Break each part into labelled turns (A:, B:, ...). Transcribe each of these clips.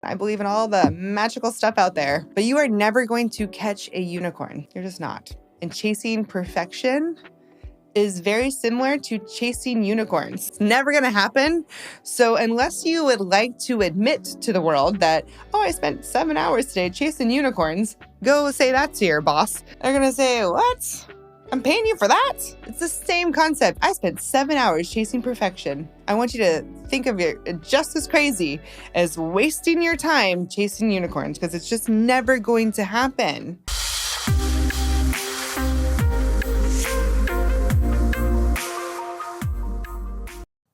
A: I believe in all the magical stuff out there, but you are never going to catch a unicorn. You're just not. And chasing perfection is very similar to chasing unicorns. It's never going to happen. So unless you would like to admit to the world that, oh, I spent 7 hours today chasing unicorns, go say that to your boss. They're going to say, what? I'm paying you for that? It's the same concept. I spent 7 hours chasing perfection. I want you to think of it just as crazy as wasting your time chasing unicorns, because it's just never going to happen.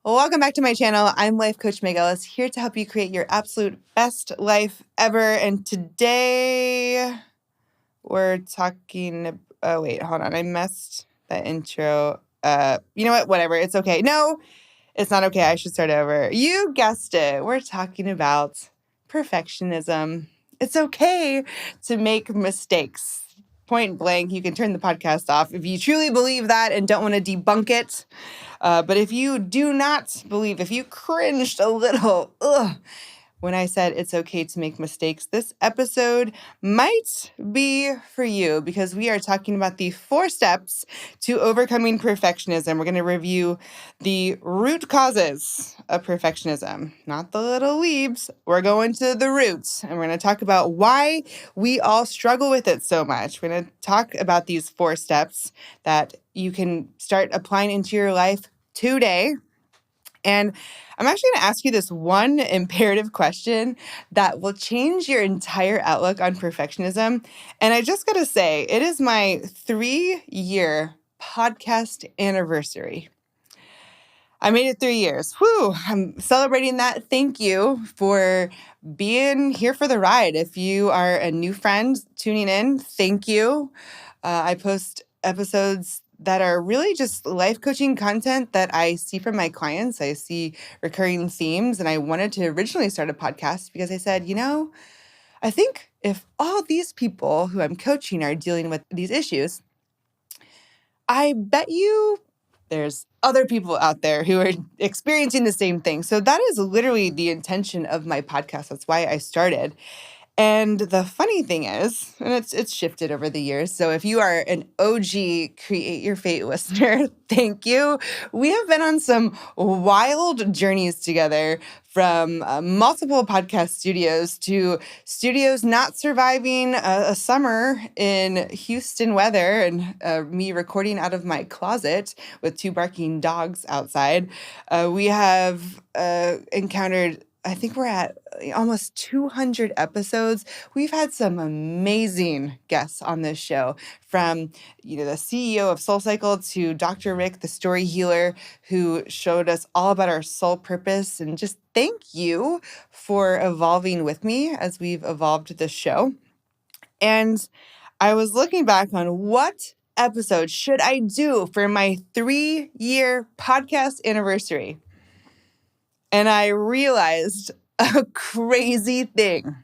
A: Welcome back to my channel. I'm Life Coach Meg Ellis, here to help you create your absolute best life ever. And today we're talking... Oh, wait, hold on. I messed that intro. You know what? Whatever. It's okay. No, it's not okay. I should start over. You guessed it. We're talking about perfectionism. It's okay to make mistakes. Point blank, you can turn the podcast off if you truly believe that and don't want to debunk it. But if you do not believe, if you cringed a little, when I said it's okay to make mistakes, this episode might be for you, because we are talking about the 4 steps to overcoming perfectionism. We're going to review the root causes of perfectionism, not the little weeds. We're going to the roots, and we're going to talk about why we all struggle with it so much. We're going to talk about these 4 steps that you can start applying into your life today. And I'm actually going to ask you this one imperative question that will change your entire outlook on perfectionism. And I just got to say, it is my 3-year podcast anniversary. I made it 3 years. Whew, I'm celebrating that. Thank you for being here for the ride. If you are a new friend tuning in, thank you. I post episodes that are really just life coaching content that I see from my clients. I see recurring themes, and I wanted to originally start a podcast because I said, I think if all these people who I'm coaching are dealing with these issues, I bet you there's other people out there who are experiencing the same thing. So that is literally the intention of my podcast. That's why I started. And the funny thing is, and it's shifted over the years, so if you are an OG Create Your Fate listener, thank you. We have been on some wild journeys together, from multiple podcast studios to studios not surviving a summer in Houston weather, and me recording out of my closet with 2 barking dogs outside. We have encountered... I think we're at almost 200 episodes. We've had some amazing guests on this show, from the CEO of SoulCycle to Dr. Rick, the story healer, who showed us all about our soul purpose. And just thank you for evolving with me as we've evolved this show. And I was looking back on what episode should I do for my 3-year podcast anniversary. And I realized a crazy thing,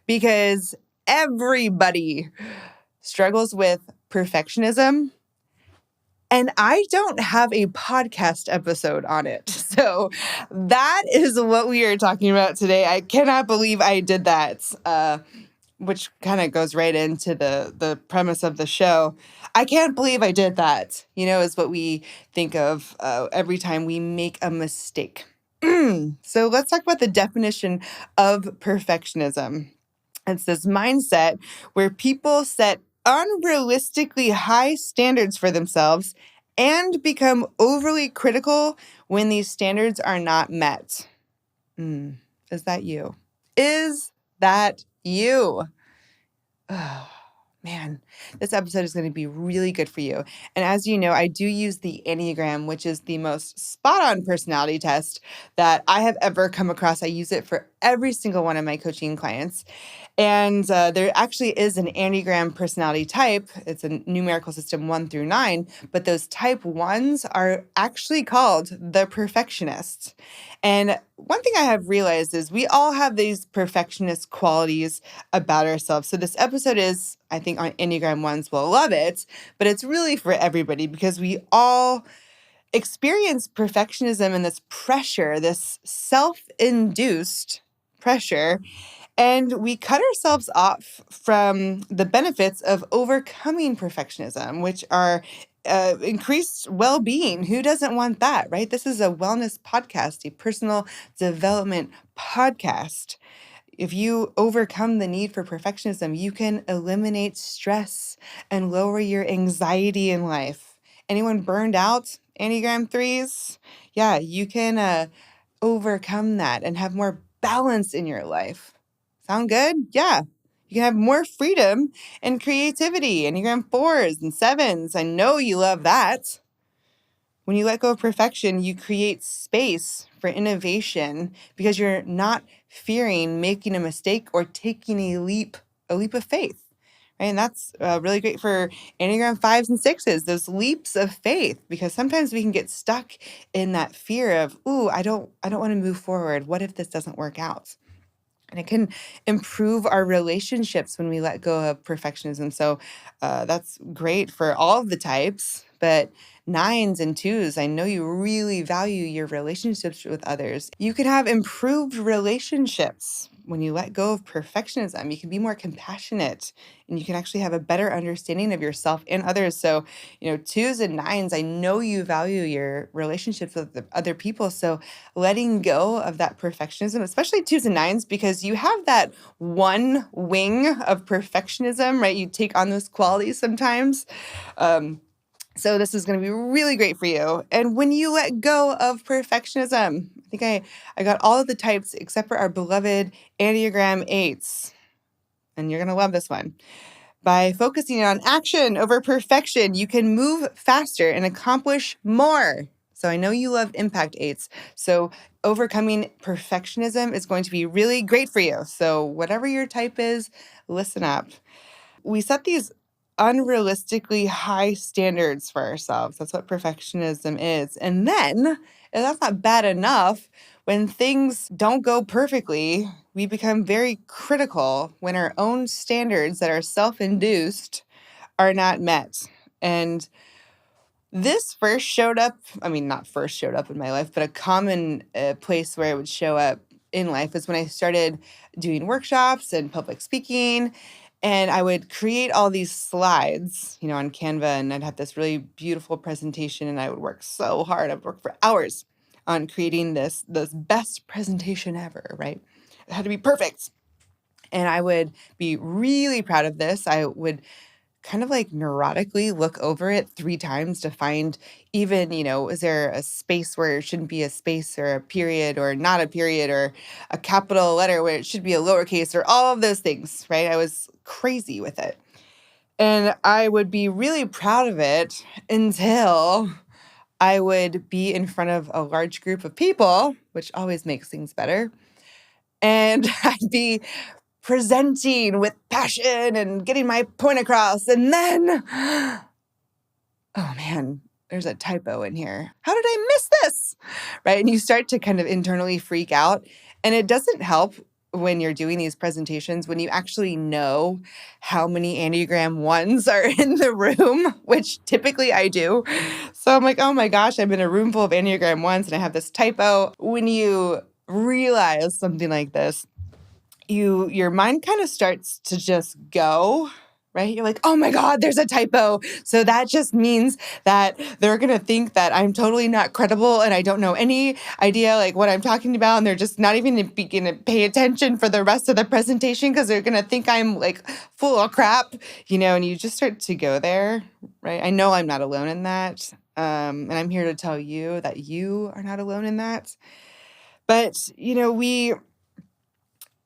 A: because everybody struggles with perfectionism, and I don't have a podcast episode on it. So that is what we are talking about today. I cannot believe I did that, which kind of goes right into the premise of the show. I can't believe I did that, is what we think of every time we make a mistake. So let's talk about the definition of perfectionism. It's this mindset where people set unrealistically high standards for themselves and become overly critical when these standards are not met. Is that you? Is that you? Oh, man, this episode is going to be really good for you. And as you know, I do use the Enneagram, which is the most spot-on personality test that I have ever come across. I use it for every single one of my coaching clients. And there actually is an Enneagram personality type. It's a numerical system 1 through 9, but those type 1s are actually called the perfectionists. And one thing I have realized is we all have these perfectionist qualities about ourselves. So this episode is, I think, on Enneagram 1s will love it, but it's really for everybody, because we all experience perfectionism and this pressure, this self-induced pressure, and we cut ourselves off from the benefits of overcoming perfectionism, which are increased well being. Who doesn't want that, right? This is a wellness podcast, a personal development podcast. If you overcome the need for perfectionism, you can eliminate stress and lower your anxiety in life. Anyone burned out, Enneagram 3s? Yeah, you can overcome that and have more balance in your life. Sound good? Yeah. You can have more freedom and creativity. Enneagram 4s and 7s. I know you love that. When you let go of perfection, you create space for innovation because you're not fearing making a mistake or taking a leap of faith. Right? And that's really great for Enneagram 5s and 6s, those leaps of faith, because sometimes we can get stuck in that fear of, ooh, I don't want to move forward. What if this doesn't work out? And it can improve our relationships when we let go of perfectionism. So that's great for all of the types. But 9s and 2s, I know you really value your relationships with others. You can have improved relationships when you let go of perfectionism. You can be more compassionate and you can actually have a better understanding of yourself and others. So, 2s and 9s, I know you value your relationships with the other people. So letting go of that perfectionism, especially 2s and 9s, because you have that one wing of perfectionism, right? You take on those qualities sometimes. So this is going to be really great for you. And when you let go of perfectionism, I think I got all of the types except for our beloved Enneagram 8s. And you're going to love this one. By focusing on action over perfection, you can move faster and accomplish more. So I know you love impact 8s. So overcoming perfectionism is going to be really great for you. So whatever your type is, listen up. We set these unrealistically high standards for ourselves. That's what perfectionism is. And then, if that's not bad enough, when things don't go perfectly, we become very critical when our own standards that are self-induced are not met. And this first showed up, not first showed up in my life, but a common place where it would show up in life is when I started doing workshops and public speaking. And I would create all these slides, on Canva, and I'd have this really beautiful presentation, and I would work so hard. I'd work for hours on creating this best presentation ever, right? It had to be perfect. And I would be really proud of this. I would kind of like neurotically look over it 3 times to find even, is there a space where it shouldn't be a space, or a period or not a period, or a capital letter where it should be a lowercase, or all of those things, right? I was crazy with it. And I would be really proud of it until I would be in front of a large group of people, which always makes things better. And I'd be presenting with passion and getting my point across. And then, oh man, there's a typo in here. How did I miss this? Right? And you start to kind of internally freak out. And it doesn't help when you're doing these presentations when you actually know how many Enneagram 1s are in the room, which typically I do. So I'm like, oh my gosh, I'm in a room full of Enneagram 1s and I have this typo. When you realize something like this, your mind kind of starts to just go, right? You're like, oh my God, there's a typo. So that just means that they're going to think that I'm totally not credible and I don't know any idea like what I'm talking about. And they're just not even going to pay attention for the rest of the presentation because they're going to think I'm like full of crap, and you just start to go there, right? I know I'm not alone in that. And I'm here to tell you that you are not alone in that. But,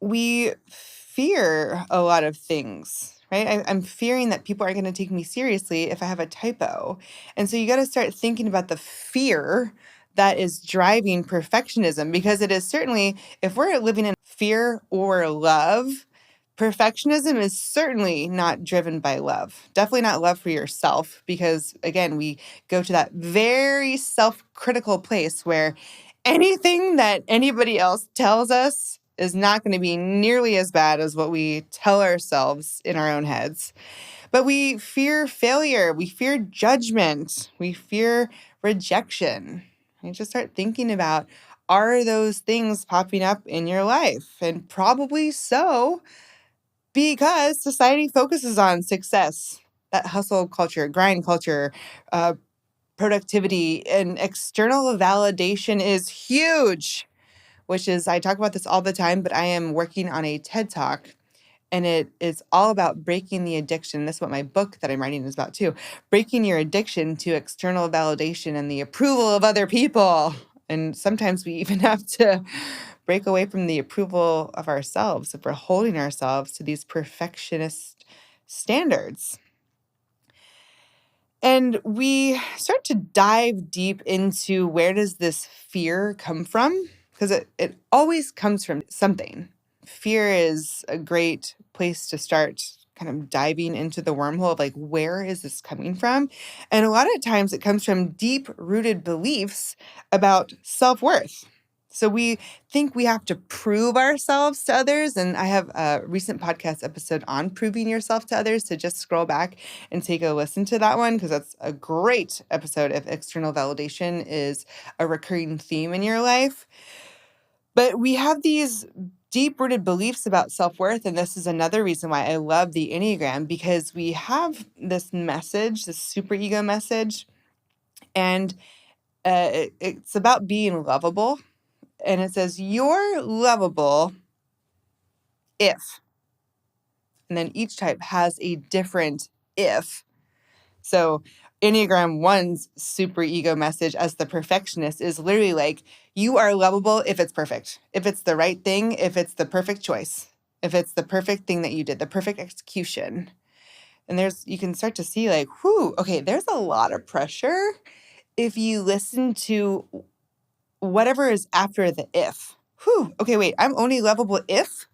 A: we fear a lot of things, right? I'm fearing that people aren't going to take me seriously if I have a typo. And so you got to start thinking about the fear that is driving perfectionism, because it is certainly, if we're living in fear or love, perfectionism is certainly not driven by love. Definitely not love for yourself, because again, we go to that very self-critical place where anything that anybody else tells us is not going to be nearly as bad as what we tell ourselves in our own heads. But we fear failure. We fear judgment. We fear rejection. And just start thinking about Are those things popping up in your life? And probably so, because society focuses on success, that hustle culture, grind culture, productivity, and external validation is huge, which is, I talk about this all the time, but I am working on a TED Talk. And it is all about breaking the addiction. That's what my book that I'm writing is about too. Breaking your addiction to external validation and the approval of other people. And sometimes we even have to break away from the approval of ourselves if we're holding ourselves to these perfectionist standards. And we start to dive deep into, where does this fear come from? Because it always comes from something. Fear is a great place to start kind of diving into the wormhole of, like, where is this coming from? And a lot of times it comes from deep-rooted beliefs about self-worth. So we think we have to prove ourselves to others. And I have a recent podcast episode on proving yourself to others. So just scroll back and take a listen to that one, because that's a great episode if external validation is a recurring theme in your life. But we have these deep-rooted beliefs about self-worth, and this is another reason why I love the Enneagram, because we have this message, this superego message, and it's about being lovable. And it says, you're lovable if, and then each type has a different if. So Enneagram 1's superego message as the perfectionist is literally like, you are lovable if it's perfect, if it's the right thing, if it's the perfect choice, if it's the perfect thing that you did, the perfect execution. And you can start to see, like, whew, okay, there's a lot of pressure if you listen to whatever is after the if. Whew, okay, wait, I'm only lovable if?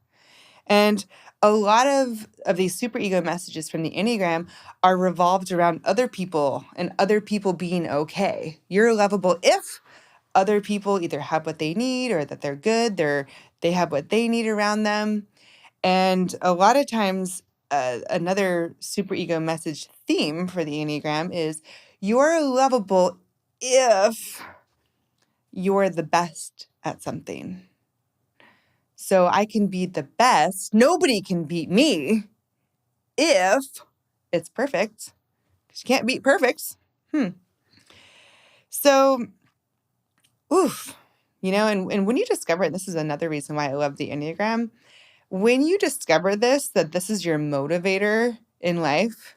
A: And a lot of these superego messages from the Enneagram are revolved around other people and other people being okay. You're lovable if other people either have what they need, or that they're good, they have what they need around them. And a lot of times, another superego message theme for the Enneagram is, you're lovable if you're the best at something. So I can be the best. Nobody can beat me if it's perfect. Because you can't beat perfect. So, oof. And when you discover it, this is another reason why I love the Enneagram. When you discover that this is your motivator in life,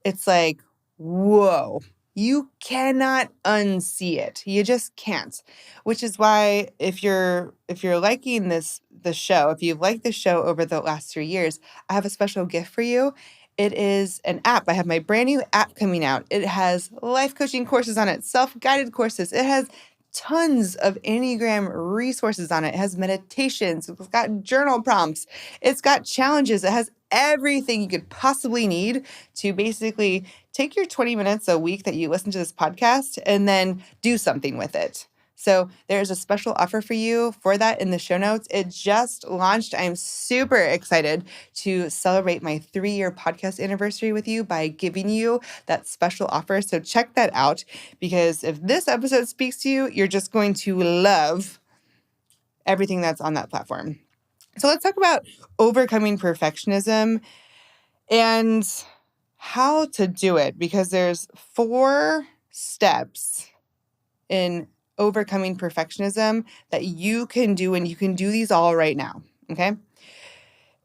A: it's like, whoa, you cannot unsee it. You just can't. Which is why, if you're liking the show, if you've liked the show over the last 3 years, I have a special gift for you. It is an app. I have my brand new app coming out. It has life coaching courses on it, self-guided courses. It has tons of Enneagram resources on it. It has meditations. It's got journal prompts. It's got challenges. It has everything you could possibly need to basically take your 20 minutes a week that you listen to this podcast and then do something with it. So there's a special offer for you for that in the show notes. It just launched. I'm super excited to celebrate my 3-year podcast anniversary with you by giving you that special offer. So check that out, because if this episode speaks to you, you're just going to love everything that's on that platform. So let's talk about overcoming perfectionism and how to do it, because there's 4 steps in overcoming perfectionism that you can do, and you can do these all right now, okay?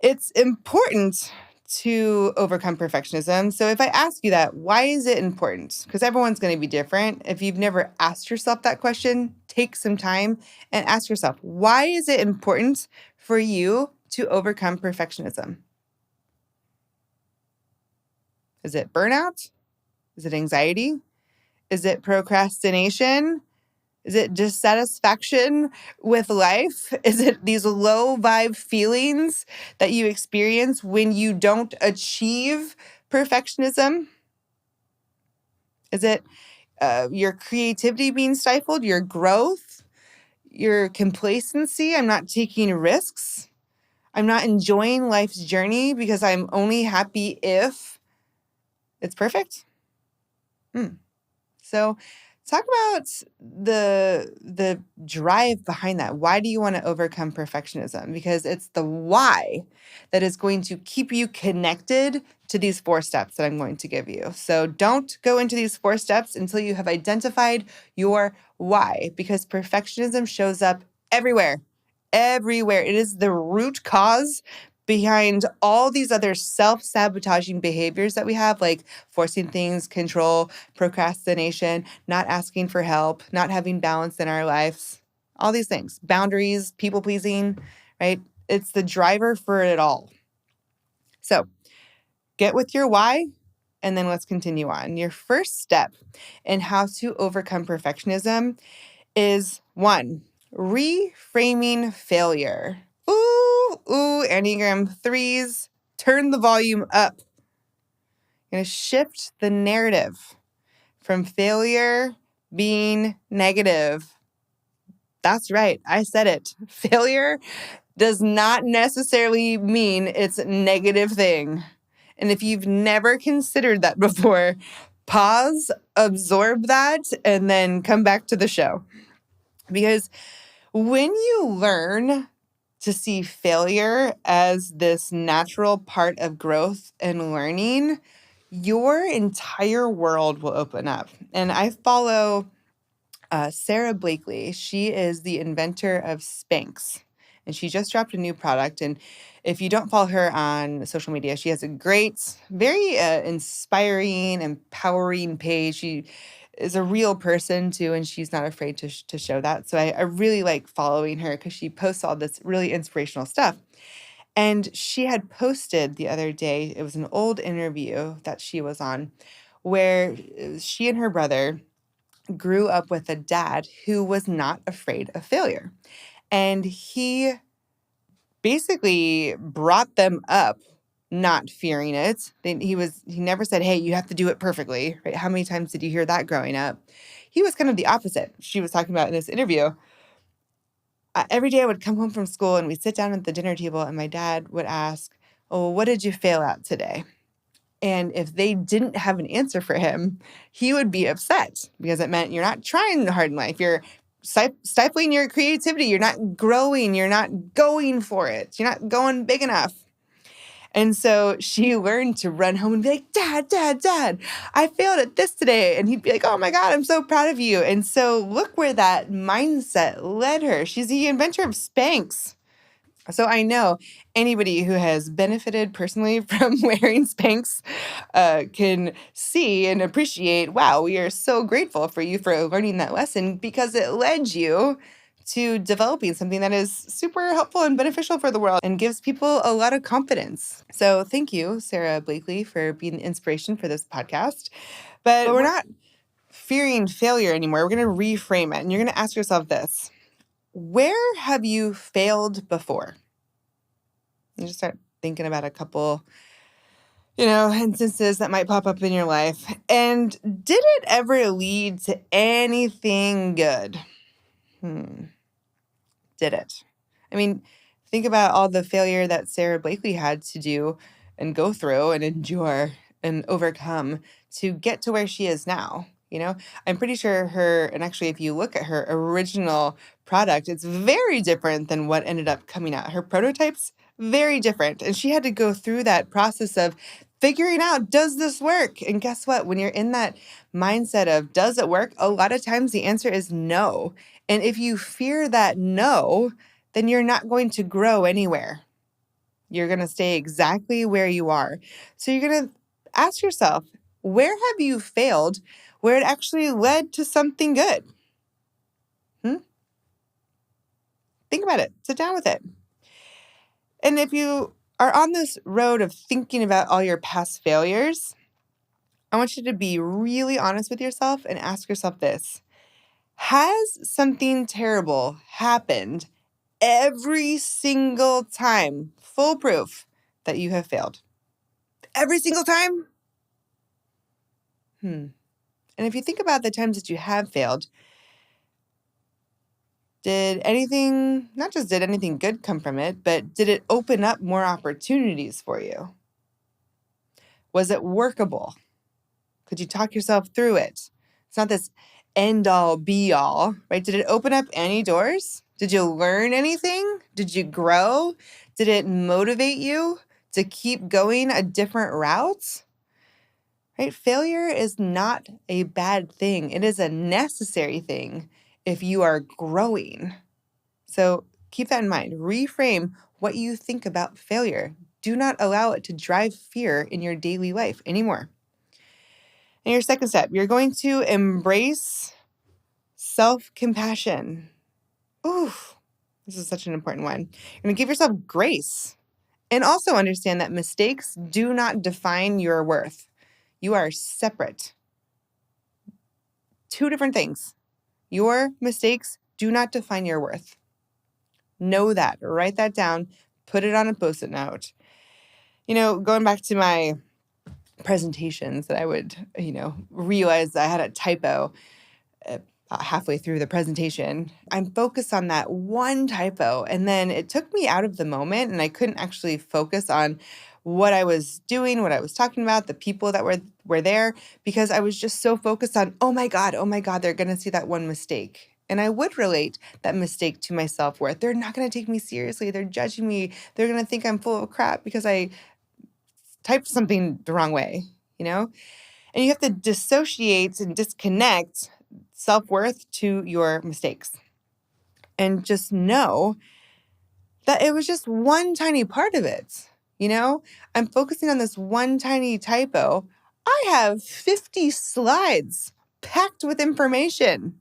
A: It's important to overcome perfectionism. So if I ask you that, why is it important? Because everyone's going to be different. If you've never asked yourself that question, take some time and ask yourself, why is it important for you to overcome perfectionism? Is it burnout? Is it anxiety? Is it procrastination? Is it dissatisfaction with life? Is it these low vibe feelings that you experience when you don't achieve perfectionism? Is it your creativity being stifled, your growth, your complacency? I'm not taking risks. I'm not enjoying life's journey because I'm only happy if it's perfect. So talk about the drive behind that. Why do you want to overcome perfectionism? Because it's the why that is going to keep you connected to these 4 steps that I'm going to give you. So don't go into these 4 steps until you have identified your why, because perfectionism shows up everywhere. Everywhere. It is the root cause behind all these other self-sabotaging behaviors that we have, like forcing things, control, procrastination, not asking for help, not having balance in our lives, all these things, boundaries, people pleasing, right? It's the driver for it all. So get with your why, and then let's continue on. Your first step in how to overcome perfectionism is 1, reframing failure. Ooh, Enneagram 3s, turn the volume up. You're going to shift the narrative from failure being negative. That's right. I said it. Failure does not necessarily mean it's a negative thing. And if you've never considered that before, pause, absorb that, and then come back to the show. Because when you learn to see failure as this natural part of growth and learning, your entire world will open up. And I follow Sarah Blakely. She is the inventor of Spanx, and she just dropped a new product. And if you don't follow her on social media, she has a great, very inspiring, empowering page. She is a real person too, and she's not afraid to show that. So I really like following her because she posts all this really inspirational stuff. And she had posted the other day, it was an old interview that she was on, where she and her brother grew up with a dad who was not afraid of failure. And he basically brought them up not fearing it. He never said, "Hey, you have to do it perfectly." Right? How many times did you hear that growing up? He was kind of the opposite. She was talking about in this interview. Every day I would come home from school and we'd sit down at the dinner table and my dad would ask, "Oh, what did you fail at today?" And if they didn't have an answer for him, he would be upset because it meant you're not trying hard in life. You're stifling your creativity. You're not growing. You're not going for it. You're not going big enough. And so she learned to run home and be like, Dad, I failed at this today. And he'd be like, "Oh my God, I'm so proud of you." And so look where that mindset led her. She's the inventor of Spanx. So I know anybody who has benefited personally from wearing Spanx can see and appreciate, wow, we are so grateful for you for learning that lesson because it led you to developing something that is super helpful and beneficial for the world and gives people a lot of confidence. So thank you, Sarah Blakely, for being the inspiration for this podcast. But we're not fearing failure anymore. We're going to reframe it. And you're going to ask yourself this: where have you failed before? You just start thinking about a couple, instances that might pop up in your life. And did it ever lead to anything good? Did it? I mean, think about all the failure that Sarah Blakely had to do and go through and endure and overcome to get to where she is now. I'm pretty sure and actually, if you look at her original product, it's very different than what ended up coming out. Her prototype's very different. And she had to go through that process of figuring out, does this work? And guess what? When you're in that mindset of, does it work? A lot of times the answer is no. And if you fear that no, then you're not going to grow anywhere. You're going to stay exactly where you are. So you're going to ask yourself, where have you failed where it actually led to something good? Think about it. Sit down with it. And if you are on this road of thinking about all your past failures, I want you to be really honest with yourself and ask yourself this: has something terrible happened every single time, full proof, that you have failed? Every single time? And if you think about the times that you have failed, not just did anything good come from it, but did it open up more opportunities for you? Was it workable? Could you talk yourself through it? It's not this end all be all, right? Did it open up any doors? Did you learn anything? Did you grow? Did it motivate you to keep going a different route? Right? Failure is not a bad thing. It is a necessary thing if you are growing. So keep that in mind. Reframe what you think about failure. Do not allow it to drive fear in your daily life anymore. And your second step, you're going to embrace self-compassion. Ooh, this is such an important one. You're going to give yourself grace and also understand that mistakes do not define your worth. You are separate. Two different things. Your mistakes do not define your worth. Know that. Write that down. Put it on a Post-it note. Going back to my presentations that I would, realize I had a typo halfway through the presentation. I'm focused on that one typo, and then it took me out of the moment, and I couldn't actually focus on what I was doing, what I was talking about, the people that were there, because I was just so focused on, oh my God, they're going to see that one mistake. And I would relate that mistake to my self-worth. They're not going to take me seriously. They're judging me. They're going to think I'm full of crap because I typed something the wrong way, And you have to dissociate and disconnect self-worth to your mistakes. And just know that it was just one tiny part of it. I'm focusing on this one tiny typo. I have 50 slides packed with information.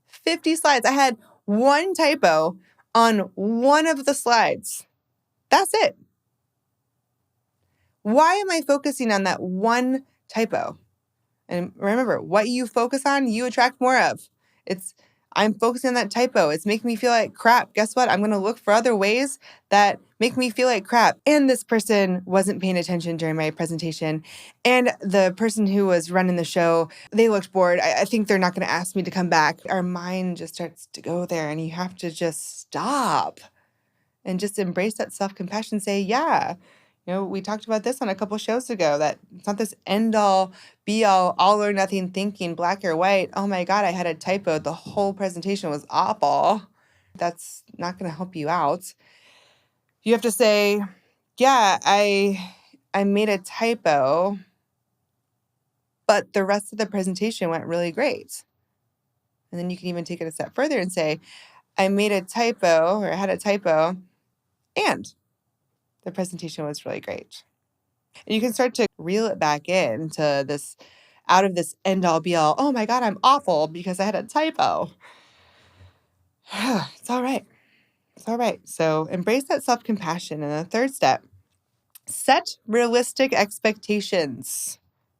A: 50 slides. I had one typo on one of the slides. That's it. Why am I focusing on that one typo? And remember, what you focus on, you attract more of. I'm focusing on that typo. It's making me feel like crap. Guess what? I'm going to look for other ways that make me feel like crap. And this person wasn't paying attention during my presentation. And the person who was running the show, they looked bored. I think they're not going to ask me to come back. Our mind just starts to go there, and you have to just stop and just embrace that self-compassion. Say, yeah. We talked about this on a couple shows ago, that it's not this end-all, be-all, all-or-nothing thinking, black or white. Oh my God, I had a typo. The whole presentation was awful. That's not going to help you out. You have to say, yeah, I made a typo, but the rest of the presentation went really great. And then you can even take it a step further and say, I made a typo, or I had a typo, and the presentation was really great. And you can start to reel it back into this, out of this end-all be-all, oh my God, I'm awful because I had a typo. It's all right. It's all right. So embrace that self-compassion. And the third step, set realistic expectations.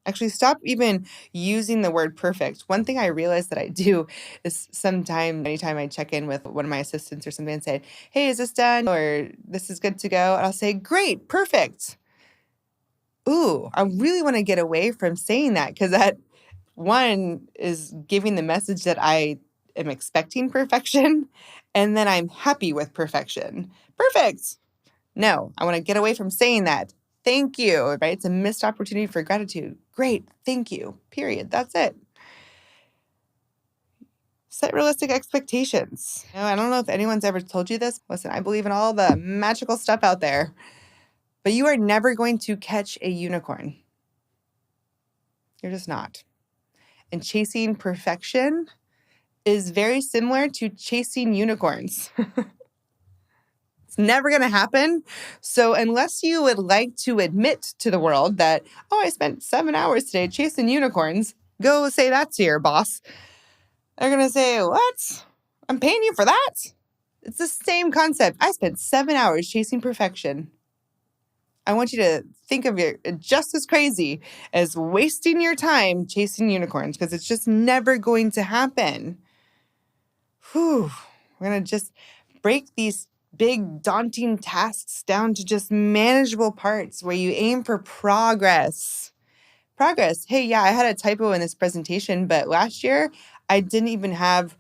A: Actually, stop even using the word perfect. One thing I realized that I do is anytime I check in with one of my assistants or something and say, hey, is this done? Or this is good to go? And I'll say, great, perfect. Ooh, I really want to get away from saying that, because that, one, is giving the message that I am expecting perfection, and then I'm happy with perfection. Perfect. No, I want to get away from saying that. Thank you, right? It's a missed opportunity for gratitude. Great. Thank you. Period. That's it. Set realistic expectations. I don't know if anyone's ever told you this. Listen, I believe in all the magical stuff out there, but you are never going to catch a unicorn. You're just not. And chasing perfection is very similar to chasing unicorns. It's never going to happen. So unless you would like to admit to the world that, oh, I spent 7 hours today chasing unicorns, go say that to your boss. They're going to say, what? I'm paying you for that? It's the same concept. I spent 7 hours chasing perfection. I want you to think of it just as crazy as wasting your time chasing unicorns, because it's just never going to happen. We're going to just break these big, daunting tasks down to just manageable parts where you aim for progress. Progress. Hey, yeah, I had a typo in this presentation, but last year I didn't even have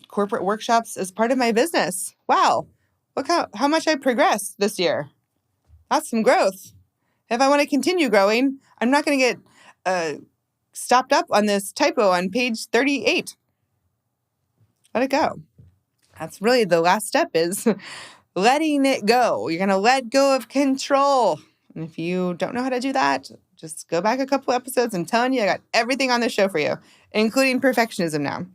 A: corporate workshops as part of my business. Wow. Look how much I progressed this year. That's some growth. If I want to continue growing, I'm not going to get stopped up on this typo on page 38. Let it go. That's really the last step, is letting it go. You're going to let go of control. And if you don't know how to do that, just go back a couple episodes. I'm telling you, I got everything on the show for you, including perfectionism now.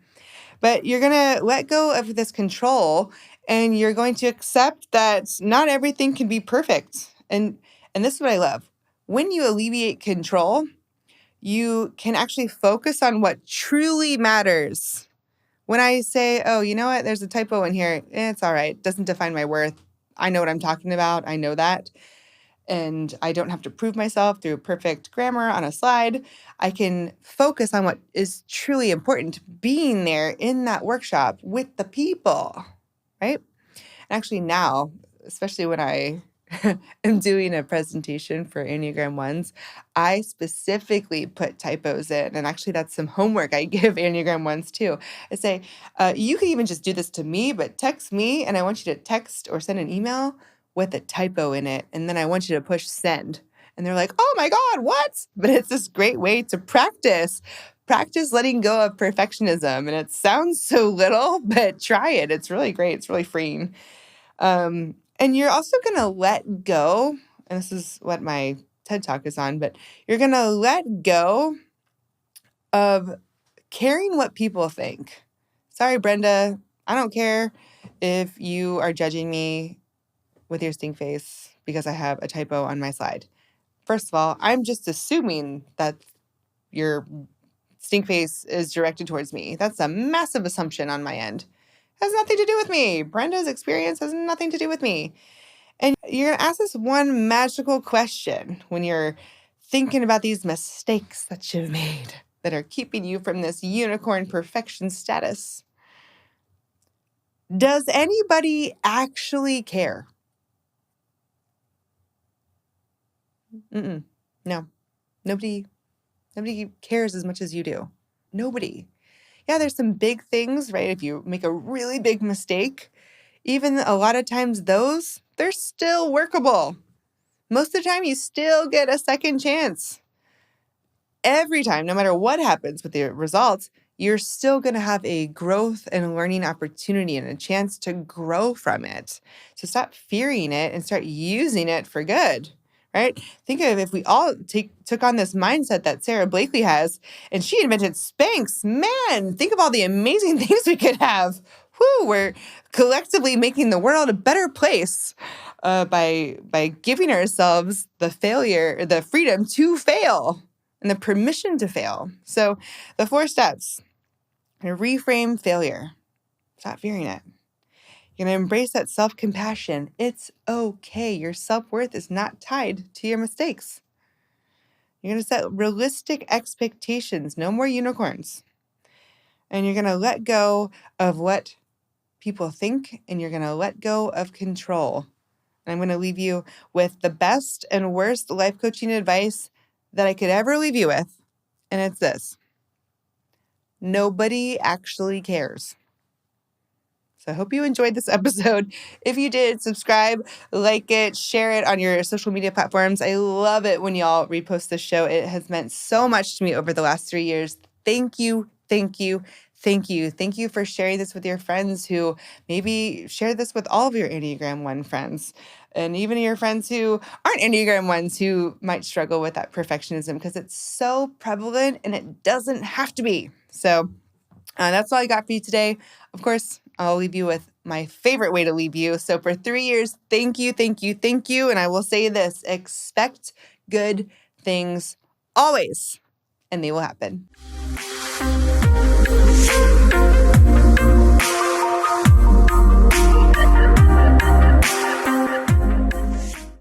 A: But you're going to let go of this control, and you're going to accept that not everything can be perfect. And this is what I love. When you alleviate control, you can actually focus on what truly matters. When I say, oh, you know what, there's a typo in here, it's all right. It doesn't define my worth. I know what I'm talking about. I know that. And I don't have to prove myself through perfect grammar on a slide. I can focus on what is truly important, being there in that workshop with the people, right? And actually now, especially when I am doing a presentation for Enneagram 1s, I specifically put typos in. And actually, that's some homework I give Enneagram 1s too. I say, you can even just do this to me, but text me, and I want you to text or send an email with a typo in it. And then I want you to push send. And they're like, oh my God, what? But it's this great way to practice letting go of perfectionism. And it sounds so little, but try it. It's really great. It's really freeing. And you're also going to let go, and this is what my TED Talk is on, but you're going to let go of caring what people think. Sorry, Brenda, I don't care if you are judging me with your stink face because I have a typo on my slide. First of all, I'm just assuming that your stink face is directed towards me. That's a massive assumption on my end. It has nothing to do with me. Brenda's experience has nothing to do with me. And you're going to ask this one magical question when you're thinking about these mistakes that you've made that are keeping you from this unicorn perfection status. Does anybody actually care? No. Nobody cares as much as you do. Nobody. Yeah, there's some big things, right? If you make a really big mistake, even a lot of times they're still workable. Most of the time, you still get a second chance. Every time, no matter what happens with the results, you're still going to have a growth and learning opportunity and a chance to grow from it. So stop fearing it and start using it for good, right? Think of if we all took on this mindset that Sarah Blakely has, and she invented Spanx. Man, think of all the amazing things we could have. Whew, we're collectively making the world a better place by giving ourselves the freedom to fail and the permission to fail. So the 4 steps: reframe failure. Stop fearing it. You're going to embrace that self-compassion. It's okay. Your self-worth is not tied to your mistakes. You're going to set realistic expectations. No more unicorns. And you're going to let go of what people think, and you're going to let go of control. And I'm going to leave you with the best and worst life coaching advice that I could ever leave you with. And it's this: nobody actually cares. So I hope you enjoyed this episode. If you did, subscribe, like it, share it on your social media platforms. I love it when y'all repost this show. It has meant so much to me over the last 3 years. Thank you, thank you, thank you. Thank you for sharing this with your friends who maybe share this with all of your Enneagram 1 friends. And even your friends who aren't Enneagram 1s who might struggle with that perfectionism, because it's so prevalent and it doesn't have to be. So that's all I got for you today. Of course, I'll leave you with my favorite way to leave you. So for 3 years, thank you, thank you, thank you. And I will say this: expect good things always, and they will happen.